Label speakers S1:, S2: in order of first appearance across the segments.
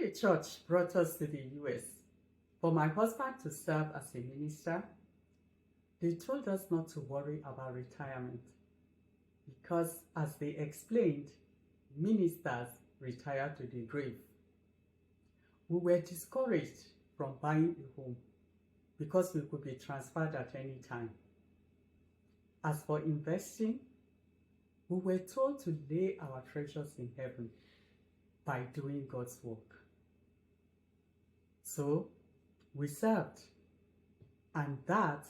S1: the church brought us to the US for my husband to serve as a minister, they told us not to worry about retirement because, as they explained, ministers retire to the grave. We were discouraged from buying a home because we could be transferred at any time. As for investing, we were told to lay our treasures in heaven by doing God's work. So we served, and that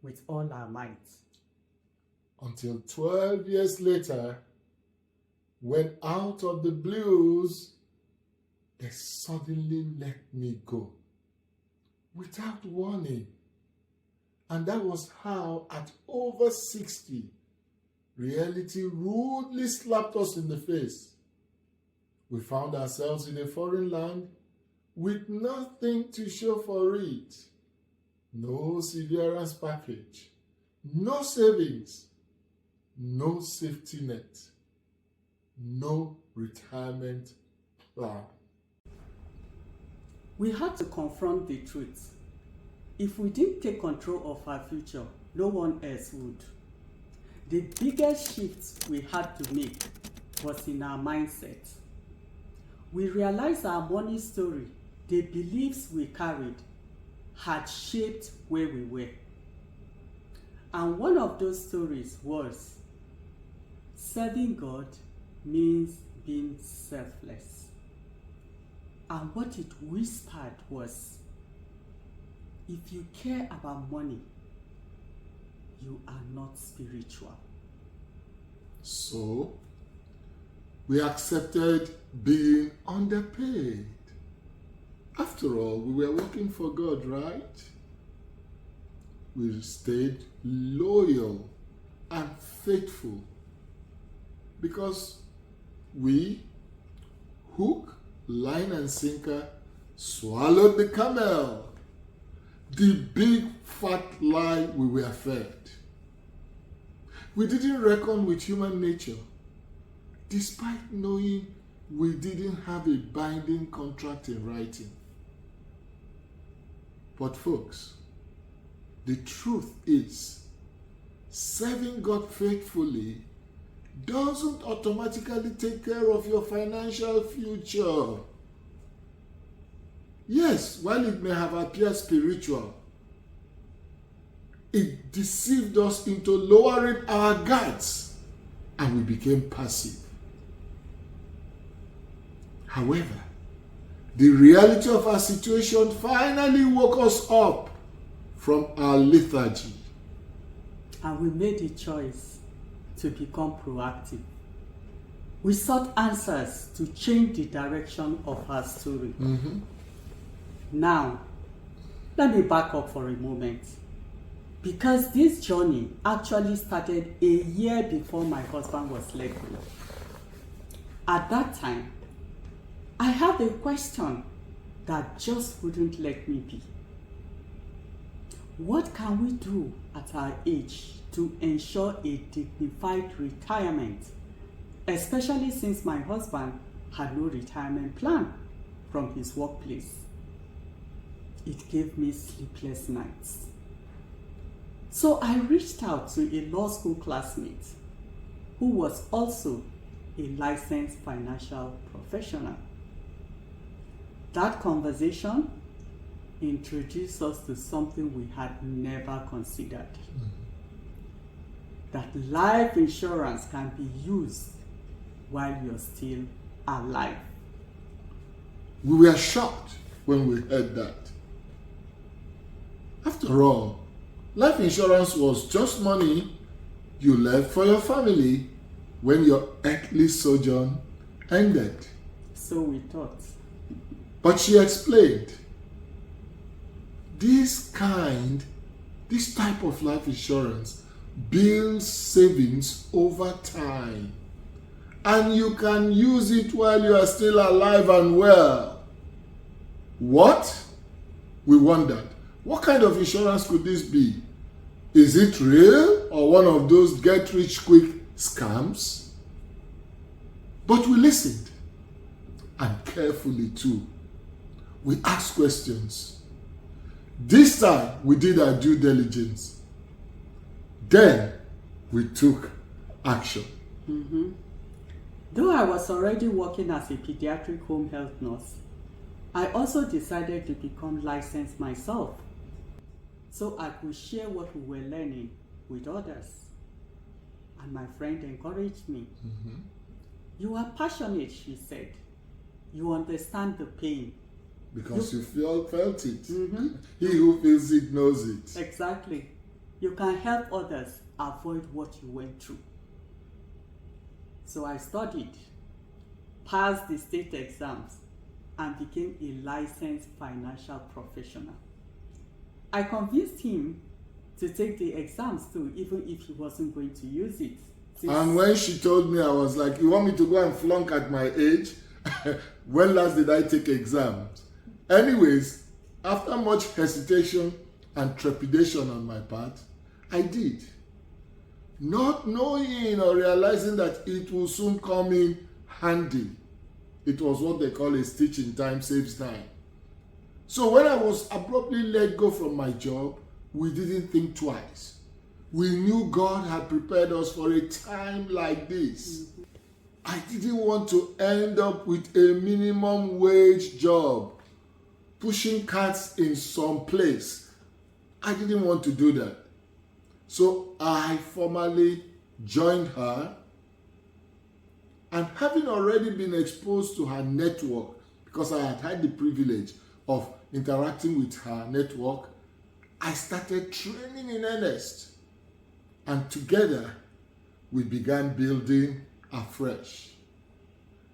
S1: with all our might.
S2: Until 12 years later, when out of the blues, they suddenly let me go without warning. And that was how, at over 60, reality rudely slapped us in the face. We found ourselves in a foreign land with nothing to show for it. No severance package, no savings, no safety net, no retirement plan.
S1: We had to confront the truth. If we didn't take control of our future, no one else would. The biggest shift we had to make was in our mindset. We realized our money story, the beliefs we carried, had shaped where we were. And one of those stories was, serving God means being selfless. And what it whispered was, if you care about money, you are not spiritual.
S2: So, we accepted being underpaid. After all, we were working for God, right? We stayed loyal and faithful because we, hook, line, and sinker, swallowed the camel, the big fat lie we were fed. We didn't reckon with human nature, despite knowing we didn't have a binding contract in writing. But folks, the truth is, serving God faithfully doesn't automatically take care of your financial future. Yes, while it may have appeared spiritual, it deceived us into lowering our guards and we became passive. However, the reality of our situation finally woke us up from our lethargy.
S1: And we made a choice to become proactive. We sought answers to change the direction of our story. Now, let me back up for a moment, because this journey actually started a year before my husband was let go. At that time, I had a question that just wouldn't let me be. What can we do at our age to ensure a dignified retirement, especially since my husband had no retirement plan from his workplace? It gave me sleepless nights. So I reached out to a law school classmate who was also a licensed financial professional. That conversation introduced us to something we had never considered. That life insurance can be used while you're still alive.
S2: We were shocked when we heard that. After all, life insurance was just money you left for your family when your earthly sojourn ended.
S1: So we thought.
S2: But she explained, this type of life insurance builds savings over time, and you can use it while you are still alive and well. What? We wondered, what kind of insurance could this be? Is it real or one of those get-rich-quick scams? But we listened, and carefully too. we asked questions. This time, we did our due diligence. Then, we took action.
S1: Though I was already working as a pediatric home health nurse, I also decided to become licensed myself so I could share what we were learning with others. And my friend encouraged me. You are passionate, she said. You understand the pain.
S2: Because you felt it. He who feels it knows it.
S1: Exactly. You can help others avoid what you went through. So I studied, passed the state exams, and became a licensed financial professional. I convinced him to take the exams too, even if he wasn't going to use it.
S2: And when she told me, I was like, you want me to go and flunk at my age? When last did I take exams? Anyways, after much hesitation and trepidation on my part, I did. Not knowing or realizing that it will soon come in handy. It was what they call a stitch in time saves time. So when I was abruptly let go from my job, we didn't think twice. We knew God had prepared us for a time like this. I didn't want to end up with a minimum wage job, pushing carts in some place. I didn't want to do that. So I formally joined her, and having already been exposed to her network, because I had had the privilege of interacting with her network, I started training in earnest. And together, we began building afresh.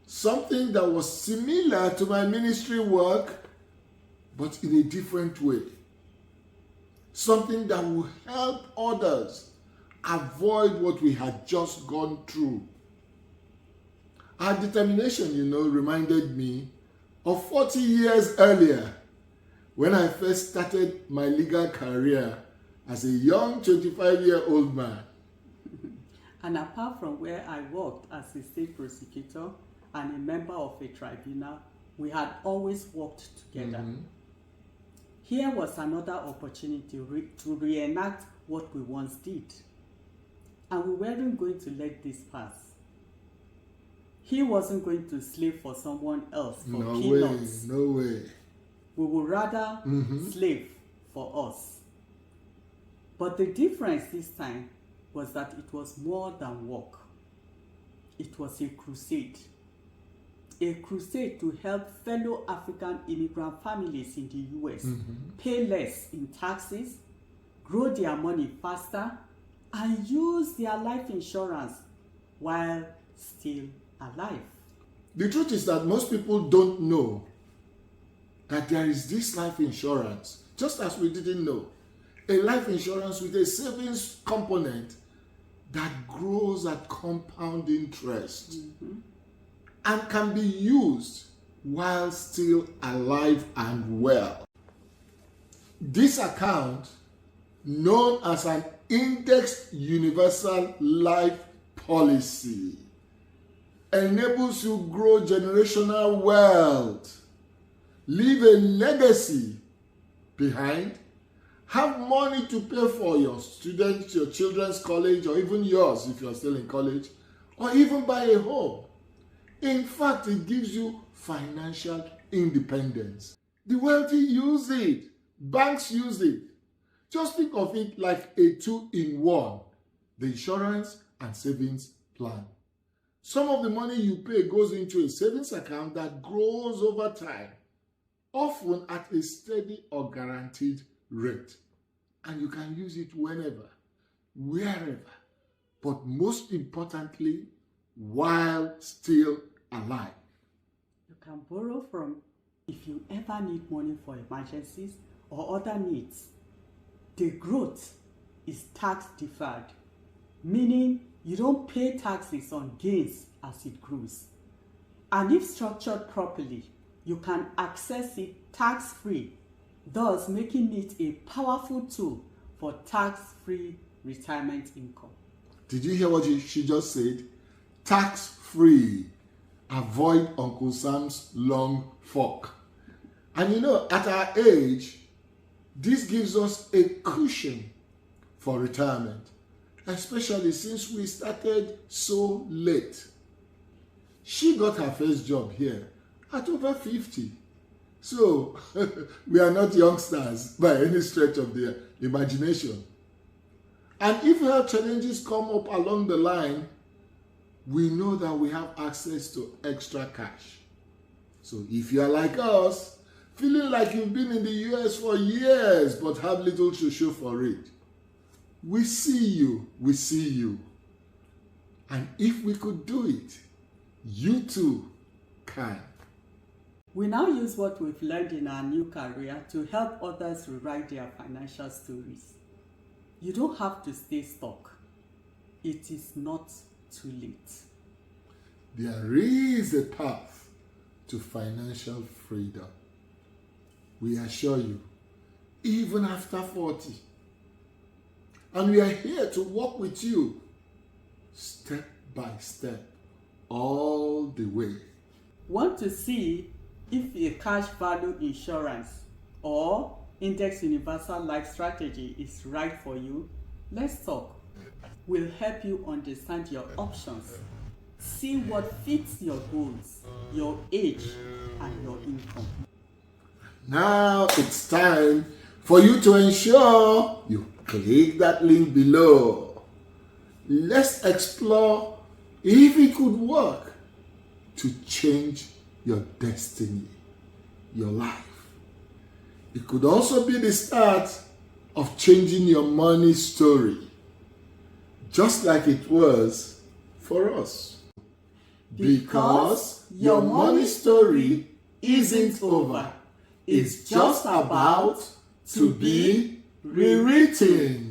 S2: Something that was similar to my ministry work, but in a different way. Something that will help others avoid what we had just gone through. Our determination, reminded me of 40 years earlier when I first started my legal career as a young 25-year-old man.
S1: And apart from where I worked as a state prosecutor and a member of a tribunal, we had always worked together. Here was another opportunity to reenact what we once did. And we weren't going to let this pass. He wasn't going to slave for someone else for peanuts.
S2: No way.
S1: We would rather slave for us. But the difference this time was that it was more than work. It was a crusade. A crusade to help fellow African immigrant families in the US pay less in taxes, grow their money faster, and use their life insurance while still alive.
S2: The truth is that most people don't know that there is this life insurance, just as we didn't know. A life insurance with a savings component that grows at compound interest and can be used while still alive and well. This account, known as an indexed universal life policy, enables you to grow generational wealth, leave a legacy behind, have money to pay for your students, your children's college, or even yours if you're still in college, or even buy a home. In fact, it gives you financial independence. The wealthy use it. Banks use it. Just think of it like a two-in-one, the insurance and savings plan. Some of the money you pay goes into a savings account that grows over time, often at a steady or guaranteed rate. And you can use it whenever, wherever, but most importantly, while still alive.
S1: You can borrow from if you ever need money for emergencies or other needs. The growth is tax deferred, meaning you don't pay taxes on gains as it grows. And if structured properly, you can access it tax-free, thus making it a powerful tool for tax-free retirement income.
S2: Did you hear what she just said? Tax-free. Avoid Uncle Sam's long fork. And you know, at our age, this gives us a cushion for retirement, especially since we started so late. She got her first job here at over 50. So, we are not youngsters by any stretch of the imagination. And if health challenges come up along the line, we know that we have access to extra cash. So if you are like us, feeling like you've been in the US for years but have little to show for it, we see you. And if we could do it, you too can.
S1: We now use what we've learned in our new career to help others rewrite their financial stories. You don't have to stay stuck. It is not too late.
S2: There is a path to financial freedom. We assure you, even after 40. And we are here to walk with you step by step, all the way.
S1: Want to see if a cash value insurance or index universal life strategy is right for you? Let's talk. We'll help you understand your options, see what fits your goals, your age, and your income.
S2: Now it's time for you to ensure you click that link below. Let's explore if it could work to change your destiny, your life. It could also be the start of changing your money story, just like it was for us. Because your money story isn't over. It's just about to be rewritten.